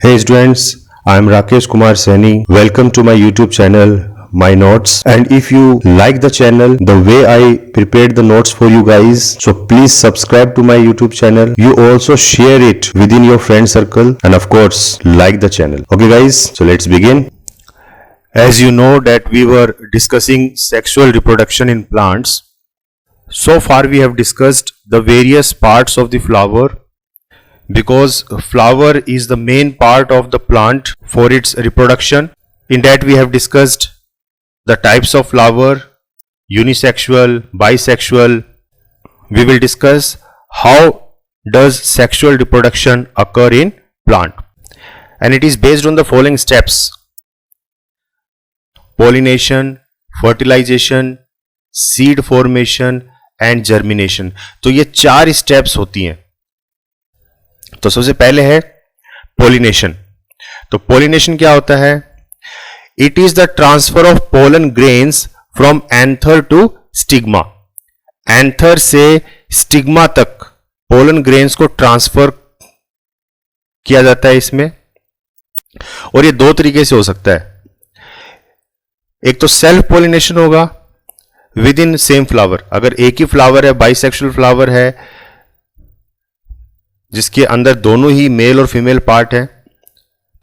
Hey students, I am Rakesh Kumar Saini. Welcome to my YouTube channel, My Notes. And if you like the channel, the way I prepared the notes for you guys, so please subscribe to my YouTube channel. You also share it within your friend circle and of course like the channel. Okay guys, so let's begin. As you know that we were discussing sexual reproduction in plants. So far we have discussed the various parts of the flower, because flower is the main part of the plant for its reproduction. In that we have discussed the types of flower, unisexual, bisexual. We will discuss how does sexual reproduction occur in plant, and it is based on the following steps: pollination, fertilization, seed formation and germination. तो ये 4 steps होती हैं. तो सबसे पहले है pollination. तो pollination क्या होता है? It is the transfer of pollen grains from anther to stigma. Anther से स्टिग्मा तक पोलन ग्रेन्स को ट्रांसफर किया जाता है इसमें. और ये 2 तरीके से हो सकता है. एक तो सेल्फ पोलिनेशन होगा विद इन सेम फ्लावर. अगर एक ही फ्लावर है, बाइसेक्सुअल फ्लावर है जिसके अंदर दोनों ही मेल और फीमेल पार्ट है,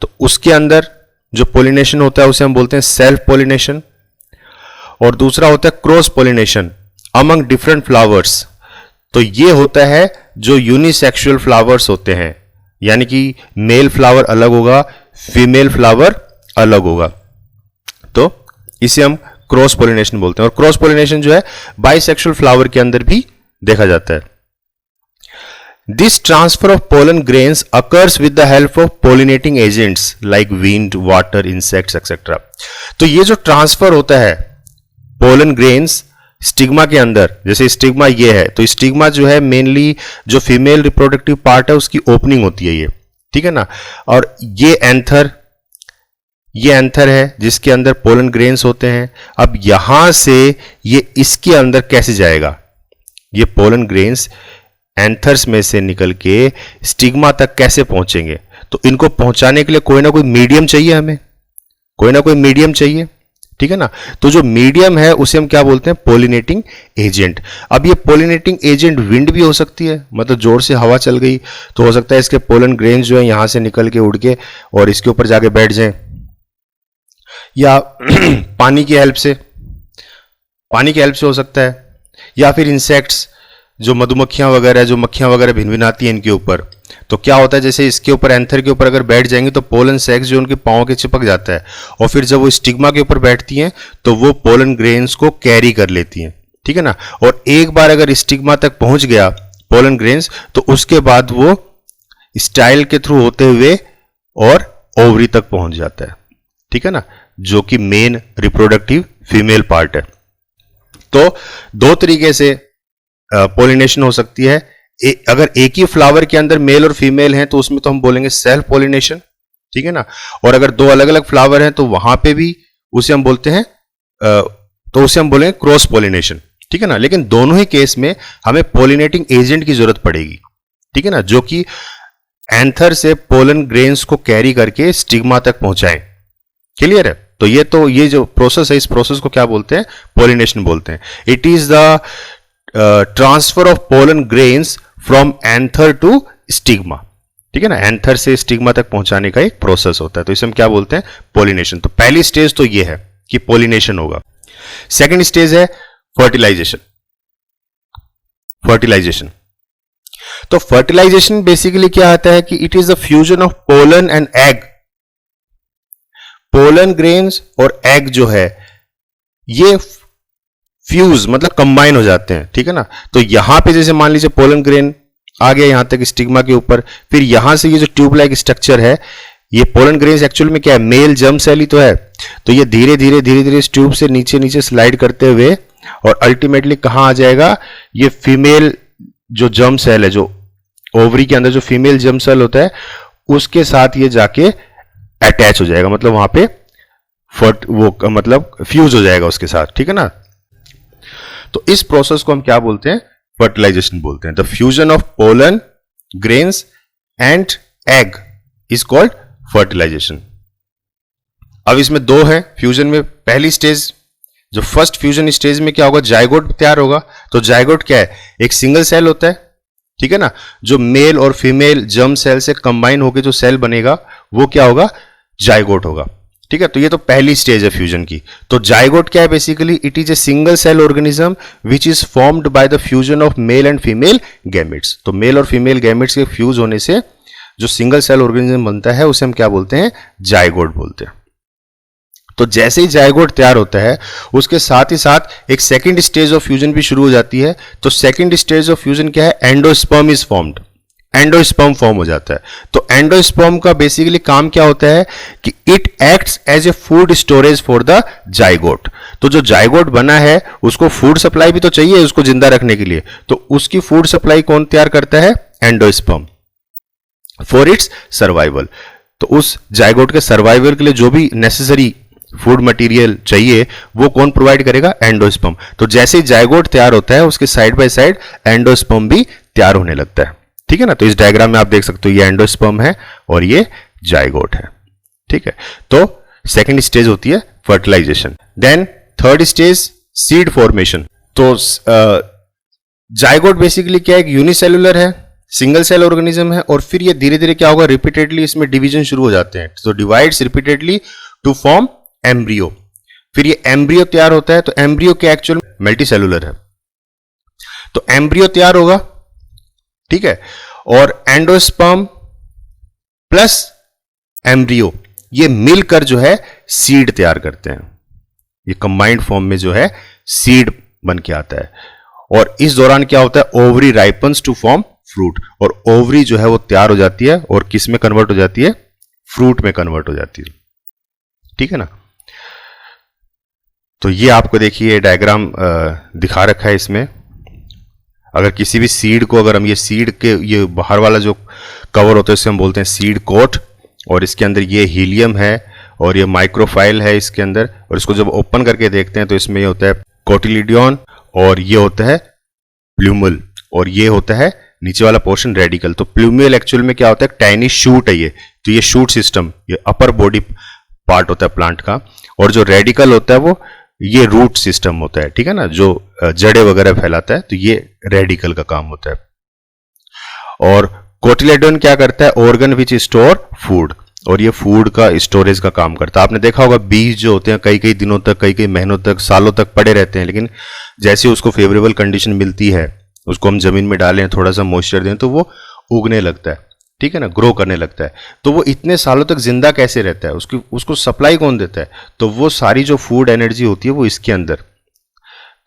तो उसके अंदर जो पोलिनेशन होता है उसे हम बोलते हैं सेल्फ पोलिनेशन. और दूसरा होता है cross pollination among different flowers. तो ये होता है जो यूनिसेक्सुअल फ्लावर्स होते हैं, यानी कि मेल फ्लावर अलग होगा, फीमेल फ्लावर अलग होगा. तो इसे हम क्रॉस पोलिनेशन बोलते हैं. और क्रॉस पोलिनेशन जो है बाइसेक्सुअल फ्लावर के अंदर भी देखा जाता है. This transfer of pollen grains occurs with the help of pollinating agents like wind, water, insects, etc. तो ये जो ट्रांसफर होता है पोलन ग्रेन्स स्टिग्मा के अंदर, जैसे स्टिग्मा ये है, तो स्टिग्मा जो है मेनली जो फीमेल रिप्रोडक्टिव पार्ट है उसकी ओपनिंग होती है ये, ठीक है ना. और ये एंथर है जिसके अंदर पोलन ग्रेन्स होते हैं. अब यहां से ये इसके अंदर कैसे जाएगा? ये पोलन ग्रेन्स एंथर्स में से निकल के स्टिग्मा तक कैसे पहुंचेंगे? तो इनको पहुंचाने के लिए कोई ना कोई मीडियम चाहिए, हमें कोई ना कोई मीडियम चाहिए, ठीक है ना. तो जो मीडियम है उसे हम क्या बोलते हैं? Pollinating agent. अब ये पोलिनेटिंग एजेंट विंड भी हो सकती है, मतलब जोर से हवा चल गई तो हो सकता है इसके पोलन ग्रेन्स जो है यहां से निकल के उड़ के और इसके ऊपर जाके बैठ जाएं, या पानी की हेल्प से हो सकता है, या फिर इंसेक्ट्स जो मधुमक्खियां वगैरह, जो मक्खियां वगैरह भिनभिनाती हैं इनके ऊपर. तो क्या होता है, जैसे इसके ऊपर एंथर के ऊपर अगर बैठ जाएंगे तो पोलन सैक्स जो उनके पांव के चिपक जाता है, और फिर जब वो स्टिग्मा के ऊपर बैठती हैं तो वो पोलन ग्रेन्स को कैरी कर लेती हैं, ठीक है ना. और एक बार अगर स्टिग्मा तक पहुंच गया पोलन ग्रेन्स तो उसके बाद वो स्टाइल के थ्रू होते हुए और ओवरी तक पहुंच जाता है, ठीक है ना, जो कि मेन रिप्रोडक्टिव फीमेल पार्ट है. तो 2 तरीके से पोलिनेशन हो सकती है. अगर एक ही फ्लावर के अंदर मेल और फीमेल हैं तो उसमें तो हम बोलेंगे सेल्फ पोलिनेशन, ठीक है ना. और अगर 2 अलग अलग फ्लावर हैं तो वहां पे भी उसे हम बोलते हैं बोलेंगे क्रॉस पोलिनेशन, ठीक है ना. लेकिन दोनों ही केस में हमें पोलिनेटिंग एजेंट की जरूरत पड़ेगी, ठीक है ना, जो कि एंथर से पोलन ग्रेन्स को कैरी करके स्टिग्मा तक पहुंचाएं. क्लियर है? तो ये जो प्रोसेस है, इस प्रोसेस को क्या बोलते हैं? पोलिनेशन बोलते हैं. It is the transfer of pollen grains from anther to stigma, ठीक है ना. एंथर से स्टिग्मा तक पहुंचाने का एक प्रोसेस होता है, तो इसे हम क्या बोलते हैं? पोलिनेशन. तो पहली स्टेज तो ये है कि पोलिनेशन होगा. सेकेंड स्टेज है फर्टिलाइजेशन. तो फर्टिलाइजेशन बेसिकली क्या आता है कि it is the fusion of pollen and egg. Pollen grains और एग जो है ये फ्यूज मतलब कंबाइन हो जाते हैं, ठीक है ना. तो यहां पे जैसे मान लीजिए पोलन ग्रेन आ गया यहां तक स्टिग्मा के ऊपर, फिर यहां से ये जो ट्यूब लाइक स्ट्रक्चर है, ये पोलन ग्रेन्स एक्चुअल में क्या है? मेल जर्म सेल ही तो है. तो ये धीरे धीरे इस ट्यूब से नीचे स्लाइड करते हुए और अल्टीमेटली कहां आ जाएगा? ये फीमेल जो जर्म सेल है, जो ओवरी के अंदर जो फीमेल जर्म सेल होता है उसके साथ ये जाके अटैच हो जाएगा, मतलब वहां पे वो मतलब फ्यूज हो जाएगा उसके साथ, ठीक है ना. तो इस प्रोसेस को हम क्या बोलते हैं? फर्टिलाइजेशन बोलते हैं. The fusion of pollen grains and egg is called fertilisation. अब इसमें दो है फ्यूजन में। पहली स्टेज, जो फर्स्ट फ्यूजन स्टेज में क्या होगा, जायगोट तैयार होगा। तो जायगोट क्या है, एक सिंगल सेल होता है, ठीक है ना, जो मेल और फीमेल जर्म सेल से कंबाइन होकर जो सेल बनेगा वो क्या होगा, जायगोट होगा, ठीक है। तो ये तो पहली स्टेज है फ्यूजन की। तो जायगोट क्या है, basically it is a single cell organism which is formed by the fusion of male and female gametes. तो मेल और फीमेल गैमेट्स के फ्यूज होने से जो सिंगल सेल ऑर्गेनिज्म बनता है उसे हम क्या बोलते हैं, जायगोट बोलते हैं। तो जैसे ही जायगोट तैयार होता है उसके साथ ही साथ एक सेकंड स्टेज ऑफ फ्यूजन भी शुरू हो जाती है। तो सेकंड स्टेज ऑफ फ्यूजन क्या है, endosperm is formed. Endosperm form हो जाता है। तो एंडोस्पर्म का बेसिकली काम क्या होता है कि it acts as a food storage for the zygote. तो जो जायगोट बना है उसको फूड सप्लाई भी तो चाहिए उसको जिंदा रखने के लिए। तो उसकी फूड सप्लाई कौन तैयार करता है, एंडोस्पर्म, फॉर इट्स सर्वाइवल। तो उस जायगोट के सर्वाइवल के लिए जो भी नेसेसरी फूड मटेरियल चाहिए वो कौन प्रोवाइड करेगा, एंडोस्पर्म। तो जैसे ही जायगोट तैयार होता है उसके साइड बाय साइड एंडोस्पर्म भी तैयार होने लगता है, ठीक है ना। तो इस डायग्राम में आप देख सकते हो ये एंडोस्पर्म है और ये जायगोट है, ठीक है। तो सेकंड स्टेज होती है fertilisation. Then third stage seed formation. तो जायगोट बेसिकली क्या है, एक यूनिसेलुलर है, सिंगल सेल ऑर्गेनिज्म है, और फिर ये धीरे धीरे क्या होगा, रिपीटेडली इसमें डिवीजन शुरू हो जाते हैं। तो divides repeatedly to form embryo. फिर ये एम्ब्रियो तैयार होता है। तो एम्ब्रियो क्या एक्चुअल मल्टी सेलुलर है। तो एम्ब्रियो तैयार होगा, ठीक है, और एंडोस्पर्म प्लस एम्ब्रियो ये मिलकर जो है सीड तैयार करते हैं। ये कंबाइंड फॉर्म में जो है सीड बन के आता है। और इस दौरान क्या होता है, ovary ripens to form fruit. और ओवरी जो है वो तैयार हो जाती है और किस में कन्वर्ट हो जाती है, फ्रूट में कन्वर्ट हो जाती है, ठीक है ना। तो ये आपको देखिए डायग्राम दिखा रखा है इसमें। अगर किसी भी सीड को, अगर हम ये सीड के ये बाहर वाला जो कवर होता है इसे हम बोलते हैं सीड कोट, और इसके अंदर ये हीलियम है और ये माइक्रोफाइल है इसके अंदर, और इसको जब ओपन करके देखते हैं तो इसमें ये होता है कोटिलिडियन और ये होता है प्लूमल और ये होता है नीचे वाला पोर्शन रेडिकल। तो प्लूमल एक्चुअल में क्या होता है, टाइनी शूट है ये। तो ये शूट सिस्टम, ये अपर बॉडी पार्ट होता है प्लांट का, और जो रेडिकल होता है वो ये रूट सिस्टम होता है, ठीक है ना, जो जड़े वगैरह फैलाता है। तो ये रेडिकल का काम होता है। और कोटिलेडोन क्या करता है, ऑर्गन विच स्टोर फूड, और ये फूड का स्टोरेज का काम करता है। आपने देखा होगा बीज जो होते हैं कई कई दिनों तक, कई कई महीनों तक, सालों तक पड़े रहते हैं, लेकिन जैसे उसको फेवरेबल कंडीशन मिलती है, उसको हम जमीन में डालें, थोड़ा सा मॉइस्चर दें, तो वो उगने लगता है, ठीक है ना, ग्रो करने लगता है। तो वो इतने सालों तक जिंदा कैसे रहता है, उसको सप्लाई कौन देता है, तो वो सारी जो फूड एनर्जी होती है वो इसके अंदर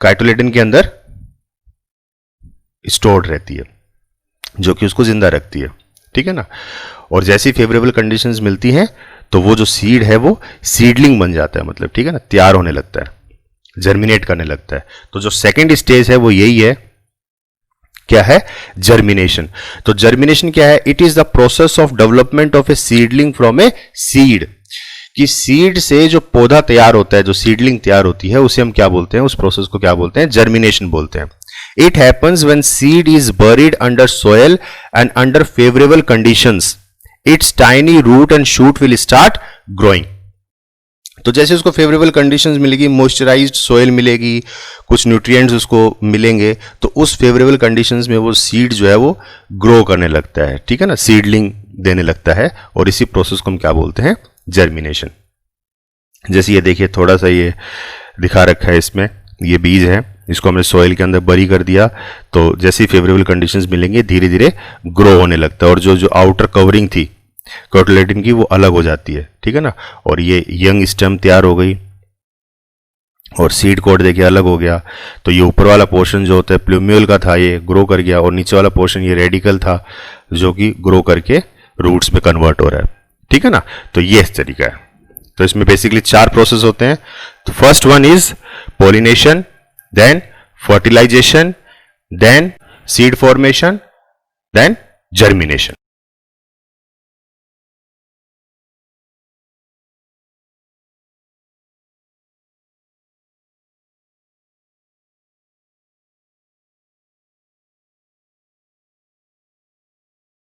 काइटोलेडन के अंदर स्टोर्ड रहती है, जो कि उसको जिंदा रखती है, ठीक है ना। और जैसी फेवरेबल कंडीशंस मिलती हैं तो वो जो सीड है वो सीडलिंग बन जाता है, मतलब, ठीक है ना, तैयार होने लगता है, जर्मिनेट करने लगता है। तो जो सेकेंड स्टेज है वो यही है, क्या है, जर्मिनेशन। तो जर्मिनेशन क्या है, it is the process of development of A seedling from a seed. कि सीड से जो पौधा तैयार होता है, जो सीडलिंग तैयार होती है, उसे हम क्या बोलते हैं, उस प्रोसेस को क्या बोलते हैं, जर्मिनेशन बोलते हैं। It happens when seed is buried under soil and under favourable conditions its tiny root and shoot will start growing. तो जैसे उसको फेवरेबल कंडीशंस मिलेगी, मॉइस्चराइज्ड सोयल मिलेगी, कुछ न्यूट्रिएंट्स उसको मिलेंगे, तो उस फेवरेबल कंडीशंस में वो सीड जो है वो ग्रो करने लगता है, ठीक है ना, सीडलिंग देने लगता है। और इसी प्रोसेस को हम क्या बोलते हैं, जर्मिनेशन। जैसे ये देखिए थोड़ा सा ये दिखा रखा है इसमें, ये बीज है, इसको हमने सॉइल के अंदर बरी कर दिया, तो जैसी फेवरेबल कंडीशंस मिलेंगे धीरे धीरे ग्रो होने लगता है। और जो आउटर कवरिंग थी कोटिलेडन की वो अलग हो जाती है, ठीक है ना, और ये यंग स्टेम तैयार हो गई और सीड कोट देखिए अलग हो गया। तो ये ऊपर वाला पोर्शन जो होता है प्लूम्यूल का था ये ग्रो कर गया, और नीचे वाला पोर्शन ये रेडिकल था जो कि ग्रो करके रूट्स में कन्वर्ट हो रहा है, ठीक है ना। तो ये इस तरीका है। तो इसमें बेसिकली 4 प्रोसेस होते हैं। तो first one is pollination, then fertilisation, then seed formation, then germination.